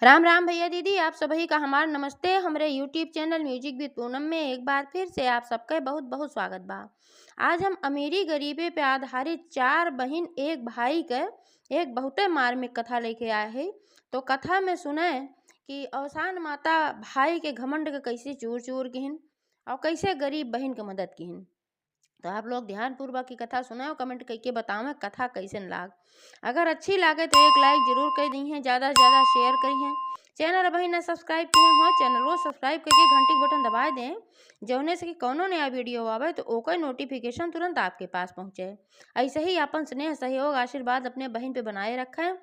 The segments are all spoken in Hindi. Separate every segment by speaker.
Speaker 1: राम राम भैया दीदी, आप सभी का हमार नमस्ते। हमारे YouTube channel music with Poonam में एक बार फिर से आप सबका बहुत बहुत स्वागत बा। आज हम अमीरी गरीबी पे आधारित चार बहन एक भाई के एक बहुते मार्मिक कथा लेके आए हैं। तो कथा में सुने कि अवसान माता भाई के घमंड के कैसे चूर चूर किहिन और कैसे गरीब बहन के मदद किहिन। तो आप लोग ध्यान पूर्वक की कथा सुने और कमेंट करके बताओ कथा कैसन लाग। अगर अच्छी लागे तो एक लाइक जरूर कर दी है, ज़्यादा से ज़्यादा शेयर करी है। चैनल अभी न सब्सक्राइब किए हो चैनल को सब्सक्राइब करके घंटी के बटन दबा दें, जौने से कि कोनो नया वीडियो आवे तो ओकर नोटिफिकेशन तुरंत आपके पास पहुँचे। ऐसे ही अपन स्नेह सहयोग आशीर्वाद अपने बहन पे बनाए रखें।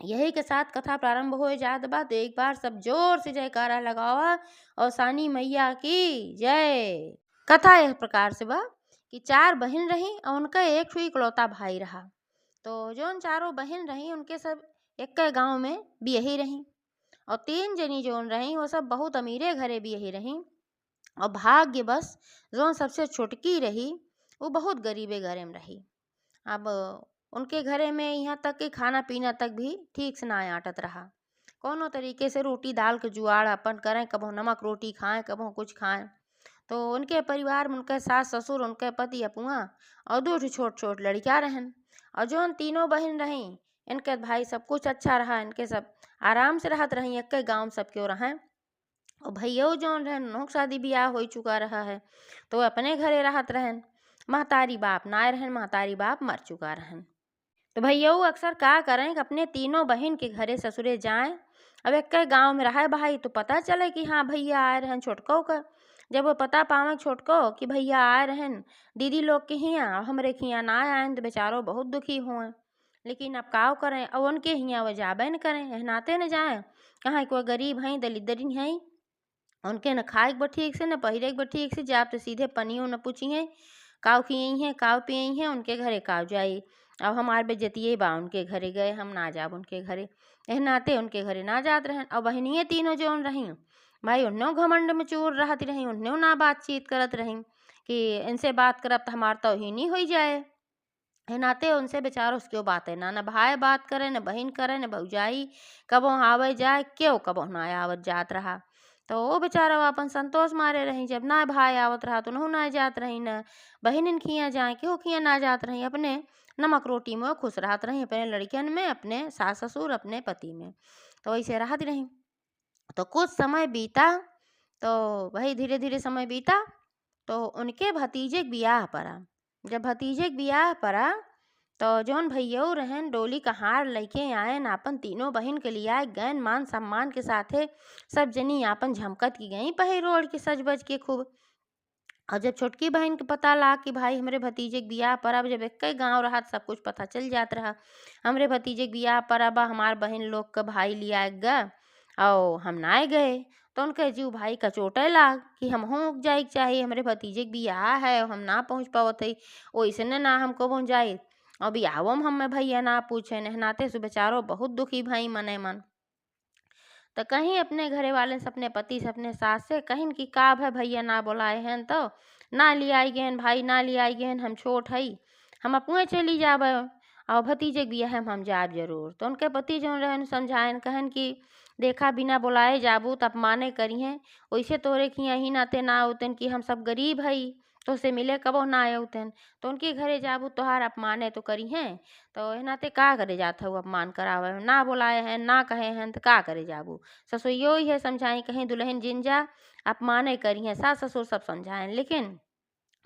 Speaker 1: यही के साथ कथा प्रारंभ हो जात बा, तो एक बार सब जोर से जयकारा लगावा और सानी मैया की जय। कथा इस प्रकार से बा कि चार बहन रही और उनका एक ही इकलौता भाई रहा। तो जोन चारों बहन रही उनके सब एक गांव में भी यही रही और तीन जनी जोन रही वो सब बहुत अमीरे घरे भी यही रही। और भाग्य बस जोन सबसे छुटकी रही वो बहुत गरीबे घरे में रही। अब उनके घरे में यहाँ तक कि खाना पीना तक भी ठीक से ना आटत रहा। कोनो तरीके से रोटी दाल के जुगाड़ अपन करें, कबो नमक रोटी खाएं कबो कुछ खाएं। तो उनके परिवार में उनके सास ससुर उनके पति अपुआ और दो छोट छोट लड़कियां रहन। और जो तीनों बहन रही इनके भाई सब कुछ अच्छा रहा, इनके सब आराम से रहत रही, एक गाँव सबके रहें। और भैया जौन रहन उन्हों के शादी ब्याह हो चुका रहा है, तो अपने घरे रहत रहन। महतारी बाप ना रहन, महतारी बाप मर चुका रहन। तो भैया अक्सर क्या करें कि अपने तीनों बहन के घरे ससुरे जाएं। अब एक गांव में रहा भाई तो पता चले कि हाँ भैया आए रहन छोटको का। जब वो पता पावे छोटको कि भैया आए रहन दीदी लोग के हियाँ और हमरे के हियाँ ना आए तो बेचारो बहुत दुखी हुए। लेकिन अब काव करें, अब उनके हियाँ वो जाबे न करें, एहनाते न जाए। कहाँ कोई गरीब हैं दलिदरी हैं, उनके न खाए के ठीक से न पहिरे के ठीक से, जाब तो सीधे पनियो न पूछिए काव खियई हैं काव पियई हैं, उनके घरे काव जाई। अब हमार बेजतिये बा उनके घरे गए हम ना जाब उनके घरे, एहनाते उनके घरे ना जात रहें। और बहनिए तीनों जोन रही भाई उन्हों घमंड में चूर रहती रही, उन्हों ना बातचीत करत रही कि इनसे बात करब तो हमार तो ही नहीं हो जाए। एहनाते उनसे बेचारो क्यों बातें ना न भाई बात करे न बहन करे न भौजाई कबो आवे जाए क्यों कबो ना आवत जात रहा। तो वो बेचारा अपन संतोष मारे रही, जब ना भाई आवत रहा तो नहु ना जात रही, न बहन खियाँ जाए क्यों खियाँ ना जात रही। अपने नमक रोटी में खुश रहत रही, अपने लड़कियन में अपने सास ससुर अपने पति में, तो ऐसे रहती रही। तो कुछ समय बीता, तो वही धीरे धीरे समय बीता तो उनके भतीजे के बियाह पड़ा। जब भतीजे के बियाह पड़ा तो जौन भैया रहन डोली का हार लेके आए न अपन तीनों बहन के लिए आए गैन मान सम्मान के साथे सब जनी आपन झमकत की गई पहिर ओढ़ के सज बज के खूब। और जब छोटकी बहन के पता ला कि भाई हमरे भतीजे के बियाह पर, अब जब एक गाँव रहा सब कुछ पता चल जात रहा हमरे भतीजे के बियाह पर, अब हमार बहन लोग का भाई लिया ग और हम ना गए तो उनके जीव भाई का चोटे लाग कि हम हो जाए चाहिए, हमरे भतीजे के बियाह है और हम ना पहुँच पावत है, वैसे ना हमको पहुँच जाए। और बियाहो में हम भैया ना पूछे नहनाते से बेचारो बहुत दुखी भाई मने मन। तो कहीं अपने घरे वाले से अपने पति से अपने सास से कहीं कि का है भैया ना बुलाए हैं तो ना ले आई गहन भाई ना ले आई गहन, हम छोट हई हम अपने चली जाब और भतीजे के बियाह में हम जाब जरूर। तो उनके पति जो रहन समझाएन कहन कि देखा बिना बुलाए जाबू तो अपमाने करी हैं, वैसे तोरे खिया ही नाते ना होतन कि हम सब गरीब हई तो से मिले कबो ना आए होतन, तो उनके घरे जाबू तोहार अपमाने तो करी हैं। तो एनाते का करे जात हूँ अपमान करावे ना बुलाए हैं ना कहे हैं तो का करे जाबू। ससुइयो ही है समझाई कहीं दुल्हन जिंजा अपमाने करी हैं, सास ससुर सब समझाएं लेकिन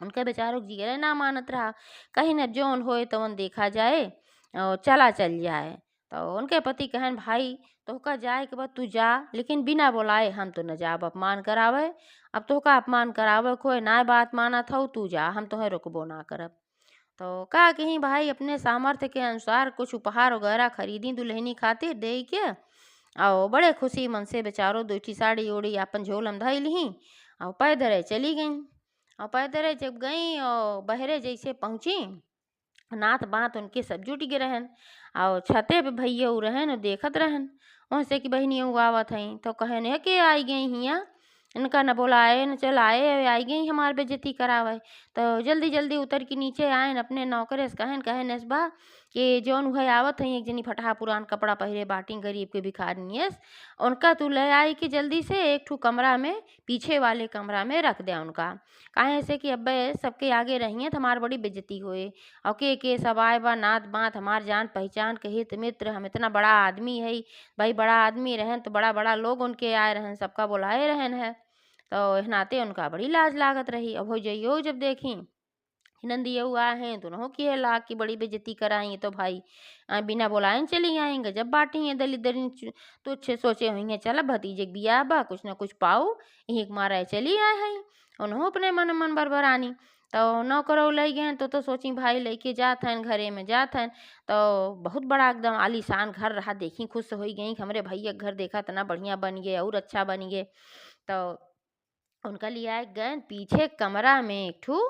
Speaker 1: उनके बेचारों के जिगरे ना मानत रहा। कहीं न जौन होए तवन देखा जाए और चला चल जाए। तो उनके पति कहन भाई तोहका जाए के बाद तू जा, लेकिन बिना बुलाए हम तो न जाब अपमान करावे। अब तोहका अपमान करावे कोई ना बात मानत हो तू जा, हम तोहे रुकबो ना करब। तो का कहीं भाई अपने सामर्थ्य के अनुसार कुछ उपहार वगैरह खरीदी दुल्हनी खातिर दे के और बड़े खुशी मन से बेचारो दूठी साड़ी ओड़ी अपन झोलम धई ली और पैदरे चली गई। और पैदरे जब गई और बहरे जैसे पहुंची नात बात उनके सब जुट गए रहन और छते पे भैया रहन और देखत रहन वैसे कि बहनियों आवत हई। तो कहन है कि आई गई हियाँ इनका न बोलाए न चलाए आई गई हमार बेइज्जती करावे। तो जल्दी जल्दी उतर के नीचे आए अपने नौकरे से कहन कहन बा कि जौन उहे आवत हई एक जनी फटहा पुरान कपड़ा पहिरे बाटी गरीब के भिखारिनियस, उनका तू ले आई कि जल्दी से एक ठू कमरा में, पीछे वाले कमरा में रख दे उनका। काहे से कि अब्बे सबके आगे रहिए तो हमार बड़ी बेइज्जती होए। और के सब आए बा नात बात हमार जान पहचान के हित मित्र, हम इतना बड़ा आदमी है भाई, बड़ा आदमी रहन तो बड़ा बड़ा लोग उनके आए रहन, सबका बुलाए रहन है। तो एह नाते उनका बड़ी लाज लागत रही। अब हो जइयो जब देखी नंदिया आए हैं तो उन्हों की ला की बड़ी बेइज्जती कराई, तो भाई बिना बुलाए न चली आएंगे जब बाटी है दलित दरिन तो अच्छे सोचे होंगे चला भतीजे के बियाह बा कुछ न कुछ पाऊ, यही के मारा चली आए हैं। उन्हों अपने मन मन बरबरानी तो नौकरों ले गए तो सोची भाई लेके जात हैं घरे में जात हैं। तो बहुत बड़ा एकदम आलीशान घर रहा, देखी खुश हो गई हमरे भैया घर देखा इतना बढ़िया बन गए और अच्छा बन गए। तो उनका लिया गए पीछे कमरा में एक ठू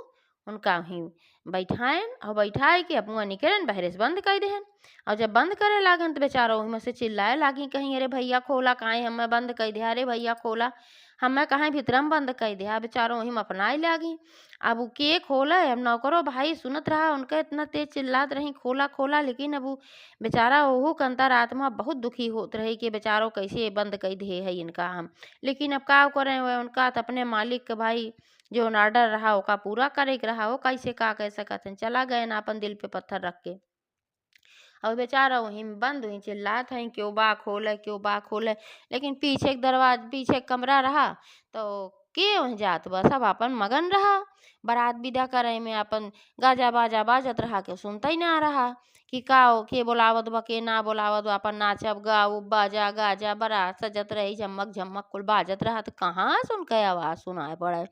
Speaker 1: उनका वहीं बैठाएन और बैठाए के अब मुँह निकलन बहरे से बंद कर देहन। और जब बंद करे लागन तो बेचारा वहीं में से चिल्लाए लागी कहीं अरे भैया खोला काहे हमें बंद कर दिया, अरे भैया खोला हमें कहाँ भीतर में बंद कर दिया। बेचारों वहीं में अपनाए लागी। अब वो के खोला अब नौकरो भाई सुनत रहा उनका इतना तेज चिल्लात रही खोला खोला, लेकिन अब वो बेचारा ओहू के अंतरात्मा बहुत दुखी होत रही कि बेचारों कैसे बंद कर दिए है इनका हम। लेकिन अब का करें वह उनका तो अपने मालिक के भाई जो ऑर्डर रहा ओका पूरा करे के रहा, वो कैसे का कह सकत हैं। चला गए ना अपन दिल पे पत्थर रख के। और बेचारा वहीं में बंद हुई चिल्लात हैं क्यों बा खोले क्यों बा खोले। लेकिन पीछे एक दरवाज पीछे एक कमरा रहा तो के वहीं जात बा सब अपन मगन रहा। बारात विदा करे में अपन गाजा बाजा बाजत रहा के सुनता ही ना रहा कि का हो के बोलावत बा के ना बोलावत बा। अपन नाचब गाऊ बाजा गाजा बारात सजत रही झमक झमक कुल बाजत रहा तो कहाँ सुन के आवाज़ सुनाए पड़े।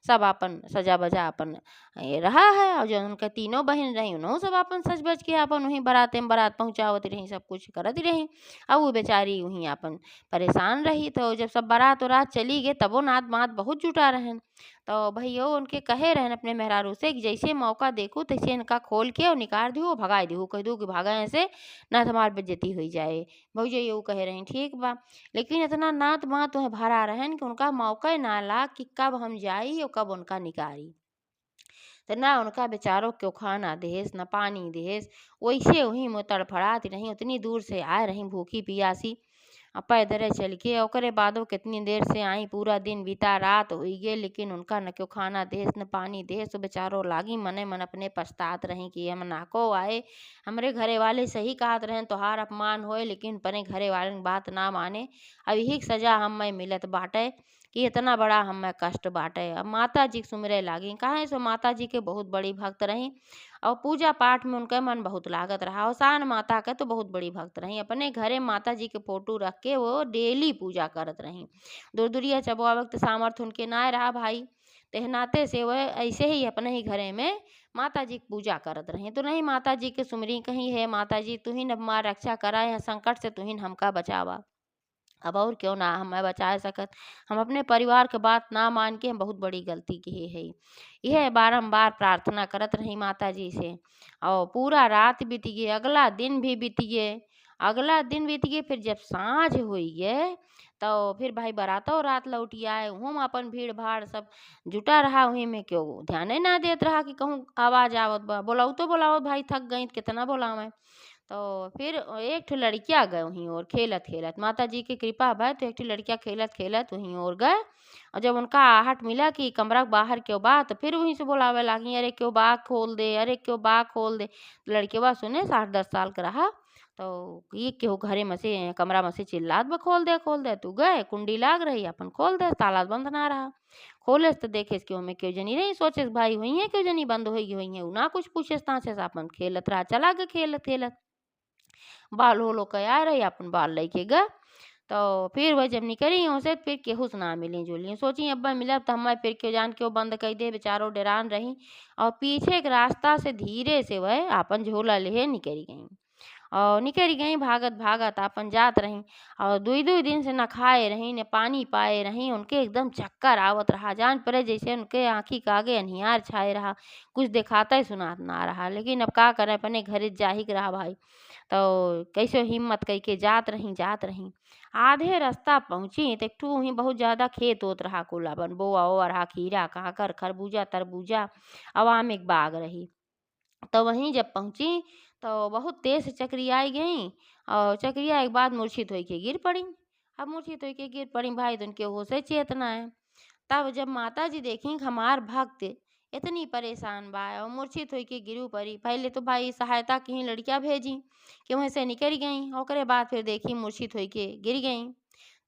Speaker 1: सब अपन सजा बजा अपन ये रहा है। और जो उनके तीनों बहन रही उन्हों सब अपन सज बज के अपन वहीं बाराते में बारात पहुँचावत रही सब कुछ करत रही। अब वो बेचारी वहीं अपन परेशान रही। तो जब सब बारात उरात चली गए तब वो नात मात बहुत जुटा रहन। तो भैया उनके कहे रहन अपने मेहरारू से कि जैसे मौका देखो तैसे इनका खोल के और निकाल दियो भगाए दियो, कह दो कि भागा ऐसे ना तुम्हारी बेइज्जती हो जाए। भौजी ये कहे रही ठीक बा। लेकिन इतना नात मात तुम्हें भरा रहन कि उनका मौका ना ला कि कब हम जाई और कब उनका निकारी। तो ना उनका बेचारों क्यों खाना देस न पानी देस, वैसे वहीं में तड़फड़ाती रही उतनी दूर से आए रही भूखी पियासी। पैदरे चल के ओकरे बादो कितनी देर से आई पूरा दिन बीता रात हुई गे, लेकिन उनका न क्यों खाना देस न पानी देस। तो बेचारो लागी मने मन अपने पछतात रही कि हम नाको आए हमरे घरे वाले सही कहत रहें तोहार अपमान होए, लेकिन पने घरे वाले की बात ना माने। अब यही सजा हमें मिलत बाटे कि इतना बड़ा हमें कष्ट बाटे। अब माता जी के सुमरे लागी काहे सो माता जी के बहुत बड़ी भक्त रही और पूजा पाठ में उनका मन बहुत लागत रहा। और सान माता के तो बहुत बड़ी भक्त रही, अपने घरे माता जी के फोटो रख के वो डेली पूजा करत रही। दूर दूरिया चबुआ वक्त सामर्थ्य उनके ना रहा भाई, तेहनाते से वह ऐसे ही अपने ही घरे में माता जी की पूजा करत रही। तो नहीं माता जी के सुमरी कहीं है माता जी तुहिन अब माँ रक्षा करा है संकट से तुहिन हमका बचावा। अब और क्यों ना हमें बचा सकत, हम अपने परिवार के बात ना मान के हम बहुत बड़ी गलती की है। यह बारंबार प्रार्थना करत रही माता जी से। और पूरा रात बीत गए अगला दिन भी बीत गए, अगला दिन बीत गए। फिर जब सांझ हुई है तो फिर भाई बारातों रात लौट आए, वहाँ अपन भीड़ भाड़ सब जुटा रहा, वहीं में क्यों ध्यान ना देत रहा कि कहूँ आवाज आवत बा बोलाऊ तो बोलावत भाई थक गई कितना बोलावें। तो फिर एक ठो लड़किया गए वहीं और खेलत खेलत माता जी की कृपा भय तो एक ठो लड़किया खेलत खेलत वहीं और गए। और जब उनका आहट मिला कि कमरा के बाहर क्यों बा तो फिर वहीं से बोलावे लागी अरे क्यों बा खोल दे अरे क्यों बा खोल दे। तो लड़केवा सुने 60-10 साल का रहा। तो ये क्यों घरे में से कमरा में से चिल्लात बा खोल दे तू गए कुंडी लाग रही अपन खोल दे ताला बंद ना रहा। खोले तो देखे क्यों में क्यों जनी रही सोचे भाई हुई है क्यों जनी बंद हुई है उ ना कुछ पूछे ताछे से अपन खेलत रहा चला गए खेलत खेलत। बाल होलो के आ रही अपन बाल लेके गए। तो फिर वह जब निकली वहाँ से फिर केहू से ना मिली जुली सोची अब्बा मिला तो हमें फिर क्यों जान क्यों बंद कर दे बेचारो डरान रही। और पीछे एक रास्ता से धीरे से वह अपन झोला ले निकल गई और निकल गई भागत भागत अपन जात रही। और दुई दुई दिन से न खाए रही न पानी पाए रही, उनके एकदम चक्कर आवत रहा जान पड़े जैसे उनके आँखी के आगे अनिहार छाए रहा, कुछ दिखाता ही सुनात ना रहा। लेकिन अब का करें अपने घर जाही के रहा भाई। तो कैसे हिम्मत कई के जात रही आधे रास्ता पहुंची तो एक ठू वहीं बहुत ज्यादा खेत होत रहा कुल अपन बोआ ओआ रहा खीरा काकर खरबूजा तरबूजा। अवाम एक बाग रही। तो वहीं जब पहुंची तो बहुत तेज से चकरियाई गईं और चकरियाए के बाद मूर्छित होके गिर पड़ी। अब मूर्छित होके गिर पड़ी भाई तो उनके होशे चेतना है। तब जब माता जी देखी कि हमार भक्त इतनी परेशान बा और मूर्छित होके गिरू पड़ी, पहले तो भाई सहायता की ही लड़कियां भेजी कि वहीं से निकल गई। ओकरे बाद फिर देखी मूर्छित होके गिर गई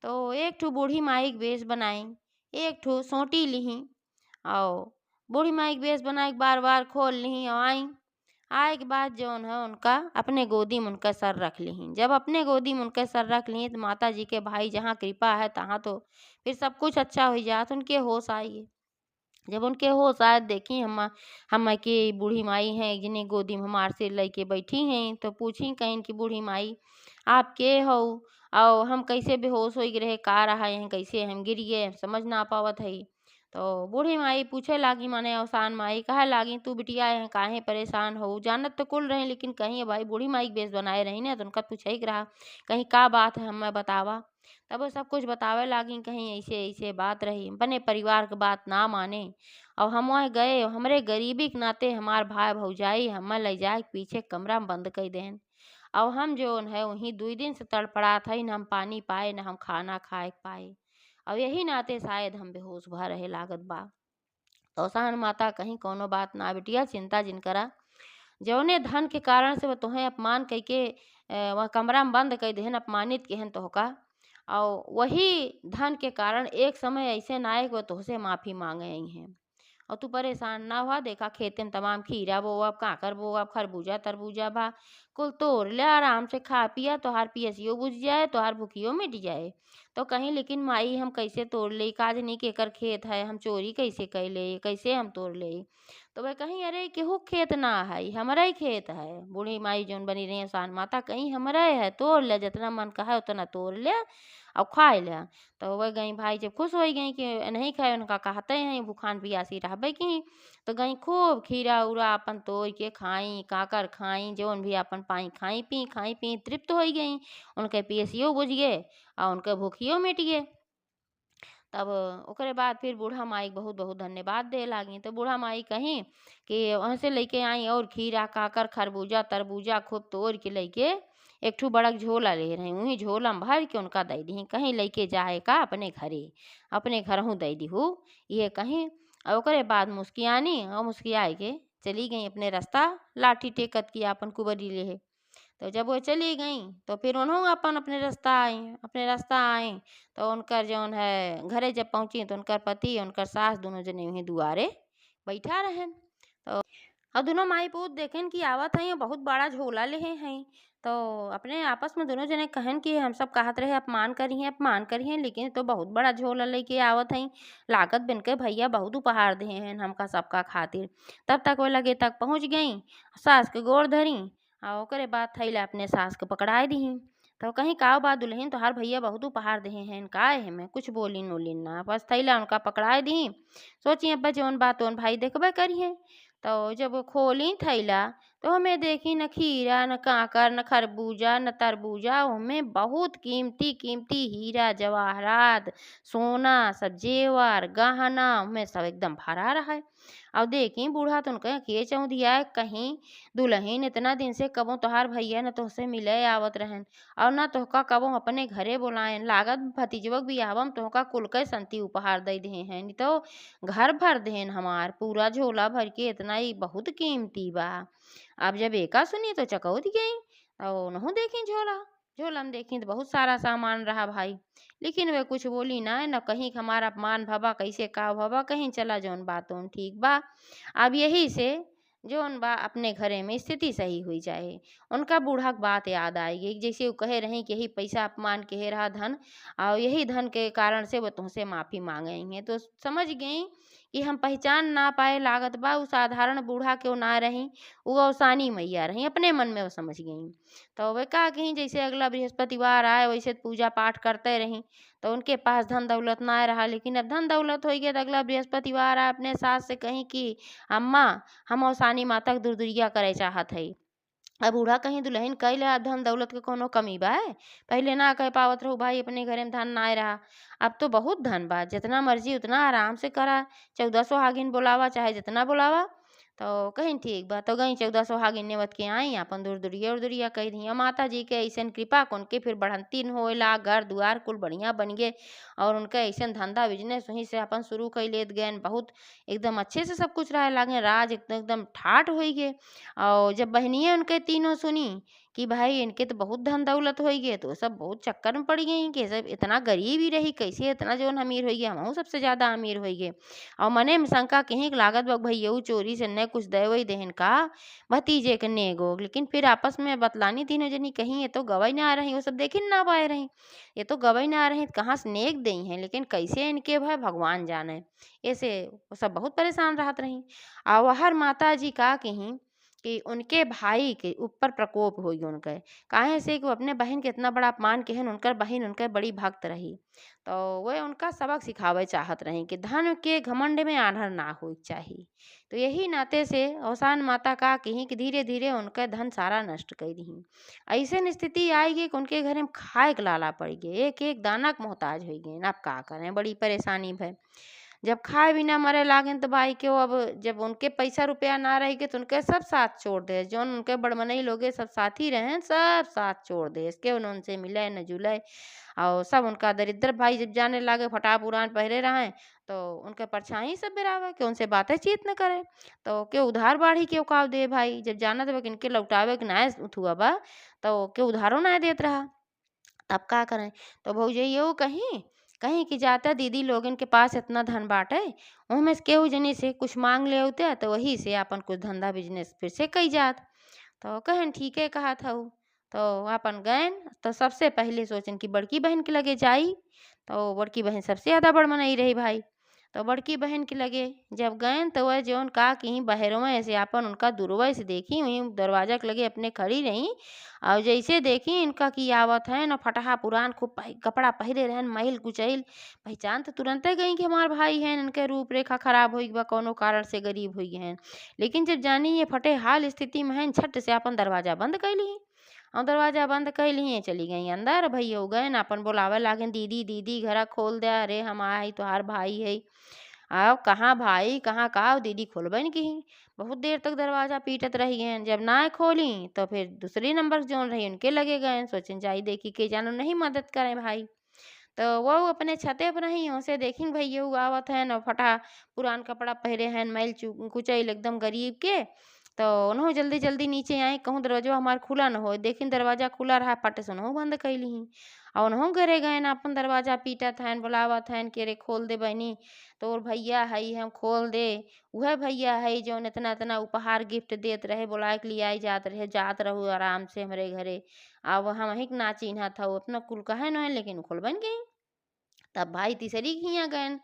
Speaker 1: तो एक ठू बूढ़ी माई के वेश बनाई, एक ठू सोटी लिही और बूढ़ी माई के वेश बनाई के बार बार खोल ली और आई। आए के बाद जौन है उनका अपने गोदी में उनका सर रख ली। जब अपने गोदी में उनके सर रख ली तो माता जी के भाई जहाँ कृपा है तहाँ तो फिर सब कुछ अच्छा हो जात। उनके होश आई। जब उनके होश आए देखी हम के बूढ़ी माई हैं जिन्हें गोदी में हमार से लेके बैठी हैं तो पूछी कहीं कि बूढ़ी माई आप के हो और हम कैसे बेहोश हो रहे का रहा हैं कैसे हम गिर गए समझ ना पावत है। तो बूढ़ी माई पूछे लागी माने अवसान माई कहे लागी तू बिटिया है काहे परेशान हो जानत तो कुल रहे लेकिन कहीं भाई बूढ़ी माई के बेस बनाए रही ना तो उनका पूछे ही रहा कहीं का बात है हमें बतावा। तब वो सब कुछ बतावे लागी कहीं ऐसे ऐसे बात रही अपने परिवार की बात ना माने और हम वहाँ गए हमरे गरीबी के नाते हमार भाई भौजाई हमें ले जाए के पीछे कमरा में बंद कर देन और हम जोन है वहीं 2 दिन से तड़पड़ा था न हम पानी पाए न हम खाना खाए के पाए और यही नाते शायद हम बेहोश भा रहे लागत बा। तो सहन माता कहीं कोनो बात ना बिटिया चिंता जिन करा जौने धन के कारण से वह तुम्हें अपमान कह के वह कमरा में बंद कर देहन अपमानित केहन तोहका और वही धन के कारण एक समय ऐसे ना आए कि वह तुझसे माफ़ी मांगे आई हैं और तू परेशान ना हुआ देखा खेते में तमाम खीरा बो अब काकर बो अब खरबूजा तरबूजा बा कुल तोड़ ले आराम से खा पिया तोहार पियसियो बुझ जाए तोहार भूखियो मिट जाए। तो कहीं लेकिन माई हम कैसे तोड़ ले काज नहीं केकर खेत है हम चोरी कैसे कर ले कैसे हम तोड़ ले। तो वह कहीं अरे केहू खेत ना है हमारा ही खेत है। बूढ़ी माई जोन बनी रही आसान माता कहीं हमारा है तोड़ ले जितना मन का है उतना तोड़ ले और खाए ले। तो वह गई भाई जब खुश हो गई कि नहीं खाए उनका कहते हैं भूखान पियासी रहबे की तो गई खूब खीरा उरा अपन तोड़ के खाई काकर खाई जौन भी अपन पाई खाई पी तृप्त हो गई। उनके पियसियो बुझ गए और उनके भूखियो मिट गए। तब ओकरे बाद फिर बूढ़ा माई के बहुत बहुत धन्यवाद दे लागी। तो बूढ़ा माई कहीं कि वहाँ से लेके आई और खीरा काकर खरबूजा तरबूजा खूब तोड़ के लेके एक ठू बड़ा झोला ले रही वही झोला में भर के उनका दे दी कहीं लेके जाए का अपने घरे अपने घर हूँ दे दी हूँ ये कहीं। और ओकरे बाद मुस्कियानी और मुस्कियाई के चली गई अपने रास्ता लाठी टेकत की अपन कुबरी ले। तो जब वो चली गईं तो फिर उन्होंने अपन अपने रास्ता आए। तो उनकर जौन है घरे जब पहुंची तो उनकर पति उनकर सास दोनों जने वहीं दुआरे बैठा रहन। तो और दोनों माई पूत देखें कि आवत हैं बहुत बड़ा झोला ले हैं। तो अपने आपस में दोनों जने कहन कि हम सब कहत रहे अपमान करी हैं लेकिन तो बहुत बड़ा झोला लेके आवत हैं लागत बिन के भैया बहुत उपहार दे हैं हमका सबका खातिर। तब तक वो लगे तक पहुँच गई सास के गोड़ धरी और ओकरे बाद थैला अपने सास के पकड़ाए दी। तो कहीं का बात दुल्हन तोहार भैया बहुत उपहार दे हैं का है मैं कुछ बोली नोलिन ना बस थैला उनका पकड़ाए दी। सोची अब जौन बात उन भाई देखबे करिए। तो जब वो खोली थैला तो हमें देखी न खीरा न काकर न खरबूजा न तरबूजा हमें बहुत कीमती कीमती हीरा जवाहरात सोना सब जेवर गहना हमें सब एकदम भरा रहा है। अब देखी बूढ़ा तो उनका के चौं दिया कहीं दुल्हन इतना दिन से कबो तोहार भैया न तोहसे मिले आवत रहन और न तोहका कबो अपने घरे बुलायन लागत भतीजवक बियाहवा में तोहका कुल के संती उपहार दे दे हैं नहीं तो घर भर देन हमार पूरा झोला भर के इतना ही बहुत कीमती बा। अब जब एका सुनी तो चकौत गई और नहु देखी झोला झोला में देखी तो बहुत सारा सामान रहा भाई लेकिन वे कुछ बोली ना न कहीं कि हमारा अपमान भबा कैसे का भबा कहीं चला जौन बात उन ठीक बा। अब यही से जौन बा अपने घरे में स्थिति सही हुई जाए उनका बूढ़ा के बात याद आएगी जैसे वो कहे रही कि यही पैसा अपमान कहे रहा धन और यही धन के कारण से वो तुमसे माफ़ी मांगे हैं। तो समझ गई कि हम पहचान ना पाए लागत बा वो साधारण बूढ़ा क्यों ना रही वो अवसानी मैया रही अपने मन में वो समझ गई। तो वे कहा कहीं जैसे अगला बृहस्पतिवार आए वैसे पूजा पाठ करते रही। तो उनके पास धन दौलत ना रहा लेकिन अब धन दौलत हो गया तो अगला बृहस्पतिवार आए अपने सास से कहीं कि अम्मा हम अवसानी माता के दुर्दुरिया करे चाहत है। अब बूढ़ा कहीं दुल्हन कह ले धन दौलत के कोनो कमी बा पहले ना कह पावत रहू भाई अपने घरे में धन ना रहा अब तो बहुत धन बा जितना मर्जी उतना आराम से करा 14 सुहागिन बुलावा चाहे जितना बुलावा तो कहीं ठीक बा तो गई 14 सोहागिन नेवत के आई अपन दूर दुरिया उर्दुरिया कह दी माता जी के ऐसन कृपा को उनके फिर बढ़ंती होएला घर दुआर कुल बढ़िया बन गए और उनका ऐसन धंधा बिजनेस वहीं से अपन शुरू कर लेत गए बहुत एकदम अच्छे से सब कुछ रहे लागे राज एकदम एकदम ठाठ हो गए। और जब बहनियाँ उनके तीनों सुनी कि भाई इनके तो बहुत धन दौलत हो गए तो सब बहुत चक्कर में पड़ गई कि सब इतना गरीब ही रही कैसे इतना जौन अमीर हो गया हम सबसे ज्यादा अमीर हो गए। और मने में शंका कहीं के लागत बा भैया चोरी से न कुछ दे वही देहन का भतीजे के नेगो लेकिन फिर आपस में बतलानी तीनों जनी कहीं ये तो गवाही ना आ रही वो सब देखी ना पाए रही ये तो गवाही ना आ रही कहाँ से नेक दई हैं लेकिन कैसे इनके भाई भगवान जाने ऐसे वो सब बहुत परेशान रहत रही। और हर माता जी का कहीं कि उनके भाई के ऊपर प्रकोप होई उनके काहे से कि वो अपने बहन के इतना बड़ा अपमान के हन उनकर बहन उनके बड़ी भक्त रही। तो वे उनका सबक सिखावे चाहत रही कि धन के घमंड में आन्हर ना हो चाहिए। तो यही नाते से अवसान माता का कहीं कि धीरे धीरे उनका धन सारा नष्ट कर दी। ऐसे स्थिति आएगी कि उनके घर में खाए के लाला पड़ गए एक एक दाना के मोहताज हो गए अब का करें बड़ी परेशानी भय। जब खाए बिना मरे लागन तो भाई क्यों अब जब उनके पैसा रुपया ना रही के तो उनके सब साथ छोड़ दे जो उनके बड़मनई लोगे सब साथी रहे सब साथ छोड़ दे इसके उनसे मिले न जुले। और सब उनका दरिद्र भाई जब जाने लगे फटा पुरान पहरे रहे तो उनके परछाई सब बेरावे कि उनसे बातें चीत न करे। तो के उधार बाढ़ी के उकाव दे भाई जब जाना देवे कि इनके लौटावे के ना उठुआ बा तो के उधारो ना देत रहा तब का करें। तो भौजइयो कहीं कहीं कि जाता दीदी लोगन के पास इतना धन बाटे ओहमे से केहू जनी से कुछ मांग ले होते तो वही से अपन कुछ धंधा बिजनेस फिर से कई जात। तो कहन ठीक है कहा था ऊ। तो अपन गयन तो सबसे पहले सोचन कि बड़की बहन के लगे जाई। तो बड़की बहन सबसे ज्यादा बड़मनई रही भाई। तो बड़की बहन के लगे जब गयन तो वह जौन का कहीं बहरों में ऐसे अपन उनका दुर्वा से देखी वहीं दरवाजा के लगे अपने खड़ी रही। और जैसे देखी इनका की आवत है न फटहा पुरान खूब कपड़ा पहरे रहन महिल कुचैल पहचान तो तुरंत गई कि हमार भाई हैं इनके रूप रेखा खराब हो बा कोनो कारण से गरीब हो हैं। लेकिन जब जानी ये फटे हाल स्थिति में है झट से अपन दरवाजा बंद कैली और दरवाजा बंद कैली चली गई अंदर भैया हो गए अपन बुलावे लागे दीदी दीदी घरा खोल दे अरे हम आई तुहार भाई है। आओ कहाँ भाई कहाँ का दीदी खोलबे न की बहुत देर तक दरवाजा पीटत रही हैं जब ना खोली तो फिर दूसरी नंबर जोन रही उनके लगे गए सोचन जाई देखी के जानो नहीं मदद करें भाई। तो वो अपने छते पर रही उसे देखी भैया आवत है न फटा पुरान कपड़ा पहरे हैं मैल कुचैल एकदम गरीब के। तो उन्हों जल्दी जल्दी नीचे आई कहूँ दरवाजा हमार खुला न हो देखिन दरवाजा खुला रहा पट से उन्हों बंद कैली ही। और उन्हों घरे गए न अपन दरवाजा पीटत हैं बुलावत हैं कि अरे खोल दे बहनी तोर भैया है हम खोल दे। वह भैया है जो इतना इतना उपहार गिफ्ट देत रहे बुलाए के लिए आई जात रहे जात रहो आराम से हमारे घरे। अब हम ही ना चिन्हा था उतना कुल कहे न लेकिन खुल बन गई। तब भाई तीसरी खिया गए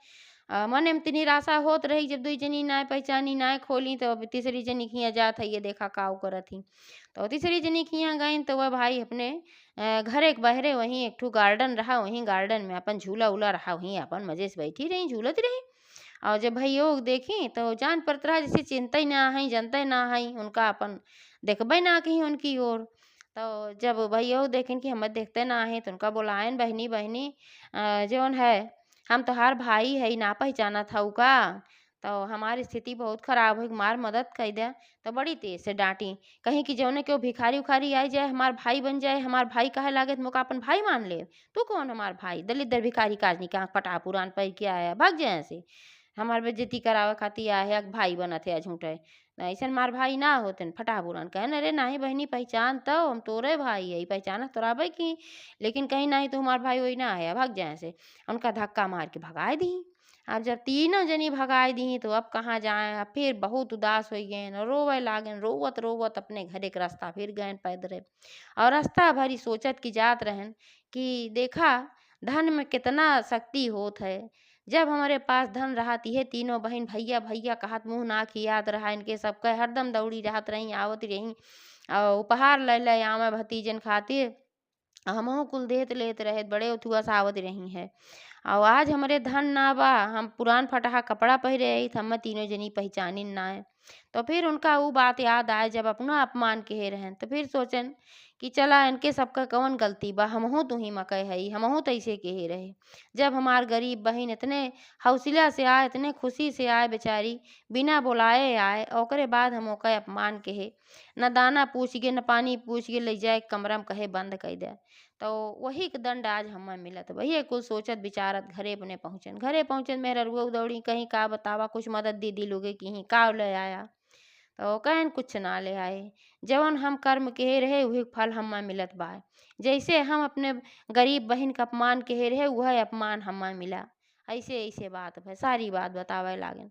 Speaker 1: मने में इतनी निराशा होत रही जब दुई जनी ना पहचानी ना खोली तो अब तीसरी जनी खिया जात है ये देखा काऊ करत ही। तो तीसरी जनी खिया गई तो वह भाई अपने घरे के बहरे वहीं एक ठू गार्डन रहा वहीं गार्डन में अपन झूला उला रहा वहीं अपन मजे से बैठी रही झूलत रही। और जब भैया देखी तो जान पड़त रहा जैसे चिंता ही ना है जनता ना है उनका अपन देखबे ना कहीं उनकी ओर। तो जब भैया देखें कि हम देखते ना है तो उनका बोलायन बहनी बहनी जौन है हम तोहार भाई है ना पहचाना था उ का। तो हमारी स्थिति बहुत खराब हुई मार मदद कर दे। तो बड़ी तेज से डांटी कहीं कि जौने क्यों भिखारी उखारी आई जाए हमार भाई बन जाए हमार भाई कहे लागे तो मुका अपन भाई मान ले। तू कौन हमार भाई दलिद्र भिखारी काजनी का पटा पुरान पै के आया भाग जाए से हमार बेइज्जती करावे खातिर आया भाई बनत है झूठे ऐसा मार भाई ना होते फटा पुरान कहन अरे नाही बहनी पहचान तो हम तोरे भाई है पहचाना तोरा भाई की लेकिन कहीं नहीं तो हमार भाई वही ना आया भाग जाए से उनका धक्का मार के भगाए दी। अब जब तीनों जनी भगाए दी तो अब कहाँ जाए अब फिर बहुत उदास हो गए रोवे लागन रोवत रोवत अपने घरे के रास्ता फिर गए पैदरे। और रास्ता भरी सोचत की जात रहन कि देखा धन में कितना शक्ति होत है। जब हमारे पास धन रहती है तीनों बहन भैया भैया कहत मुँह ना खियात रहा इनके सबके हरदम दौड़ी रहत रही आवत रही और उपहार ले ले आवे भतीजन खातिर हमहू कुल देत लेत रहे बड़े उथुआ सावत रही है। और आज हमारे धन ना बा हम पुरान फटहा कपड़ा पहरे आई हम तीनों जनी पहचानी ना है। तो फिर उनका वो बात याद आए जब अपना अपमान कहे रहन, तो फिर सोचन कि चला इनके सबका कौन गलती बा, हमहू तो ही मकई हई, हमहू तो ऐसे कहे रहे। जब हमार गरीब बहिन इतने हौसला से आए, इतने खुशी से आए बेचारी, बिना बुलाए आए, ओकरे बाद हम ओका अपमान कहे, न दाना पूछ के न पानी पूछ के ले जाए कमरा में कहे बंद कर दे। तो वही के दंड आज हमें मिलत। भैया कुल सोचत विचारत घरे अपने पहुँचन, घरे पहुँचन मेहर रुआ दौड़ी कहीं का बतावा कुछ मदद दीदी लोगे की का ले आया। तो कहन कुछ ना ले आए, जवन हम कर्म कहे रहे वही फल हमें मिलत बा। जैसे हम अपने गरीब बहन का अपमान कहे रहे वह अपमान हमें मिला। ऐसे ऐसे बात है, सारी बात बतावे लागन।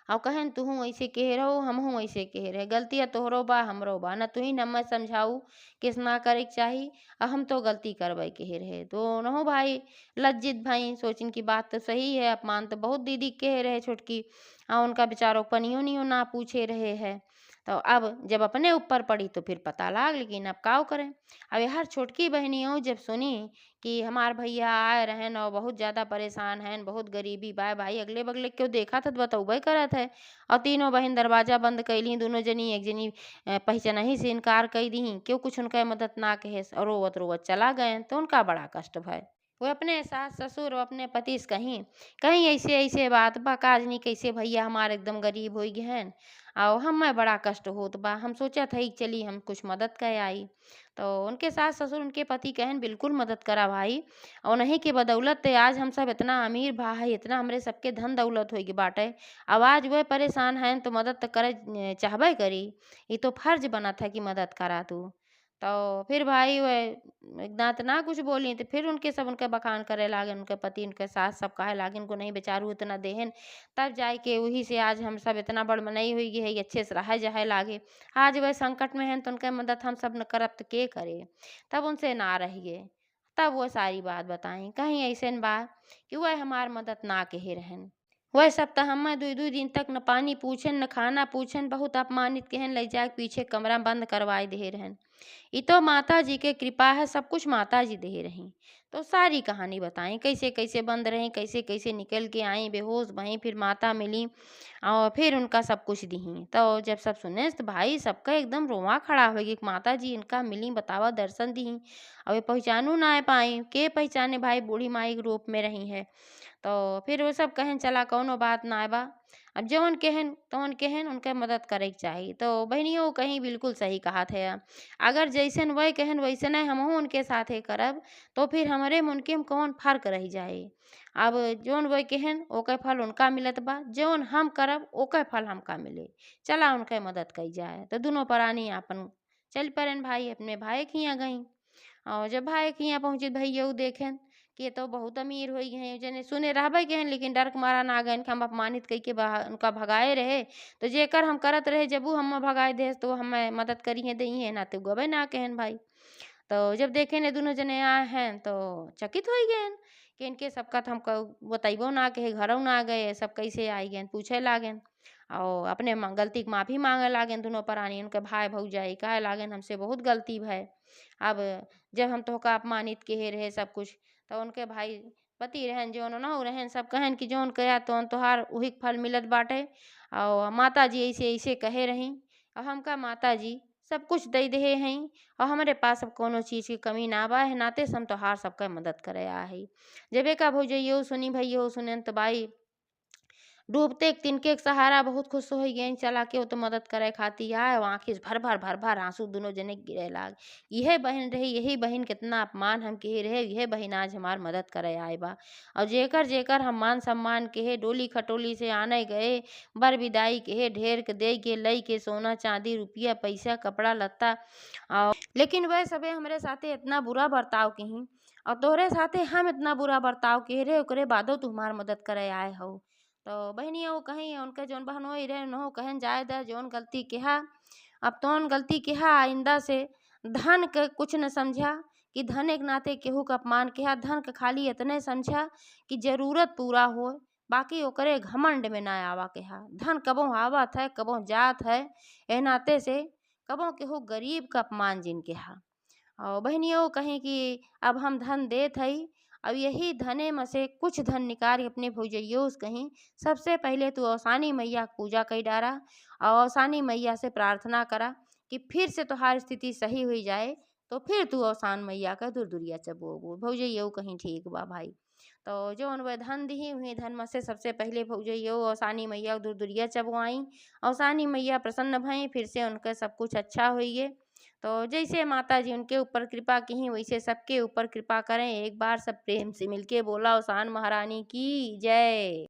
Speaker 1: और कहन तुहू ऐसे कहे रहो हमहू ऐसे कहे रहे, गलतियाँ तोहरो बा हमरो बा, न तुही न मैं समझाऊ किस ना करे के चाही, हम तो गलती करबे कहे रहे। तो नहो भाई लज्जित भाई सोचिन की बात तो सही है, अपमान तो बहुत दीदी कहे रहे छोटकी, उनका बेचारों पनियो नियो ना पूछे रहे है। तो अब जब अपने ऊपर पड़ी तो फिर पता लाग, लेकिन अब काव करें। अब यार छोटकी बहनियों जब सुनी कि हमार भैया आए रहन और बहुत ज़्यादा परेशान हैं, बहुत गरीबी बा, भाई अगले बगले क्यों देखा था तो बतौबे करत है। और तीनों बहन दरवाजा बंद कैली, दोनों जनी एक जनी पहचानही से इनकार कर दी, क्यों कुछ उनका मदद ना कहे और रोवत रोवत चला गए। तो उनका बड़ा कष्ट भय, वो अपने सास ससुर और अपने पति से कहीं कहीं ऐसे ऐसे बात बा, काज नहीं कैसे भैया हमारे एकदम गरीब हो गए हैं और हमें बड़ा कष्ट होत बा, हम सोचा था चली हम कुछ मदद कर आई। तो उनके सास ससुर उनके पति कहन बिल्कुल मदद करा भाई, और उन्हीं के बदौलत ते आज हम सब इतना अमीर भा है, इतना हमरे सबके धन दौलत होगी बाटे। अब आज वह परेशान हैं तो मदद तो करे चाहबे करी, ये तो फर्ज बना था कि मदद करा तू। तो फिर भाई वह इतना तो ना कुछ बोली, तो फिर उनके सब उनके बखान करे लागे, उनके पति उनके सास सब कहे लागे उनको नहीं बेचारू इतना देहन, तब जाए के वही से आज हम सब इतना बड़ मनई हुई है, अच्छे से रह जाए लागे। आज वह संकट में हैं तो उनके मदद हम सब न करब तो के करे, तब उनसे ना रहिए। तब वो सारी बात बताई, कहीं ऐसे न बा कि वह हमार मदद ना कहे रहन। वह सब तो हमें दू दू दिन तक न पानी पूछन न खाना पूछन, बहुत अपमानित कहन ले जाके पीछे कमरा बंद करवाए दे रहन। ये तो माता जी के कृपा है, सब कुछ माता जी दे रही। तो सारी कहानी बताई कैसे कैसे बंद रही, कैसे कैसे निकल के आई, बेहोश भई, फिर माता मिली और फिर उनका सब कुछ दी। तो जब सब सुने तो भाई सबका एकदम रोआ खड़ा हो गई, माता जी इनका मिली बतावा दर्शन दी और वे पहचानू ना पाई, के पहचाने भाई बूढ़ी माई के रूप में रही है। तो फिर वो सब कहन चला कौनो बात ना बा, अब जौन कहन तौन कहन उनके मदद करे के चाहिए। तो बहनियों कहीं बिल्कुल सही कहा थे, अगर जैसन वह कहन वैसने हमहू उनके साथे करब तो फिर हमारे में उनके में कौन फर्क रह जाए। अब जौन वह कहन ओके फल उनका मिलत बा, जौन हम करब ओके फल हमका मिले, चला उनके मदद कई जाए। तो दोनों प्राणी अपन चल पड़न भाई अपने भाई के यहाँ गई, और जब भाई के यहाँ पहुँची भैया देखें कि ये तो बहुत अमीर हो गए हैं, जने सुने रहबे के हैं लेकिन डर के मारा ना गए कि हम अपमानित कई के उनका भगाए रहे। तो जेकर हम करत रहे जब वो हम भगाए दे तो हमें मदद करी है दई है ना, तो गवे ना कहन भाई। तो जब देखे ने दोनों जने आए हैं तो चकित हो गए कि इनके सबका तो हमको बतैबो ना कहे, घरों ना गए, सब कैसे आई गए पूछे लागेन और अपने गलती की माफ़ी मांगे लागेन। दोनों प्राणी उनके भाई भौजाई कहे लागेन हमसे बहुत गलती भय, अब जब हम तोहका अपमानित कहे रहे सब कुछ। तो उनके भाई पति रहन जौन न रहन सब कहन कि जौन कया तौन तोहार वही के फल मिलत बाटे, और माता जी ऐसे ऐसे कहे रही और हमका माता जी सब कुछ दे दे हैं और हमारे पास अब कोनो चीज़ की कमी ना बा है, नाते से हम तोहार सबका मदद करे आ है। जब एक भौजइयो सुनी भैया सुनन तो भाई डूबते एक तिनके के सहारा बहुत खुश हो गए, चला के वो तो मदद करे खाती आए, आँखी से भर भर आंसू दोनों जने गिरे लाग। यह बहन रही, यही बहन कितना अपमान हम कहे रहे, यह बहन आज हमार मदद करे आए बा। और जेकर जेकर हम मान सम्मान कहे डोली खटोली से आने गए, बर विदाई कहे ढेर के दे के लई के सोना चांदी रुपया पैसा कपड़ा लत्ता, और लेकिन वह सबे हमारे साथे इतना बुरा बर्ताव कहीं और तोहरे साथे हम इतना बुरा बर्ताव कह रहे ओकरे बादो तू हमार मदद करे आए हो। तो बहनियों कहीं उनके जौन बहनोई रहे उन्हों कहन जाए दा जौन गलती किया अब तौन गलती किया आइंदा से धन के कुछ न समझा कि धन एक नाते केहू का अपमान किया, धन के खाली इतने समझा कि जरूरत पूरा हो, बाकी ओकरे घमंड में ना आवा कहा। धन कबो आवत है कबो जात है, ए नाते से कबो केहू गरीब का अपमान जिन कहा। और बहनियों कहें कि अब हम धन देत हई अब यही धने में से कुछ धन निकाल के अपने भौजैयो से कहीं सबसे पहले तू औसानी मैया के पूजा कई डारा और औसानी मैया से प्रार्थना करा कि फिर से तोहार स्थिति सही हुई जाए, तो फिर तू औसान मैया का दुरदुरिया चबोबो भौजैयो कहीं ठीक बा भाई। तो जौन वह धन दिही हुई धन में से सबसे पहले भौजैयो औसानी मैया के दुरदुरिया चबवाई। औसानी मैया प्रसन्न भई, फिर से उनका सब कुछ अच्छा होइए। तो जैसे माता जी उनके ऊपर कृपा की वैसे सबके ऊपर कृपा करें। एक बार सब प्रेम से मिलके बोला औसान महारानी की जय।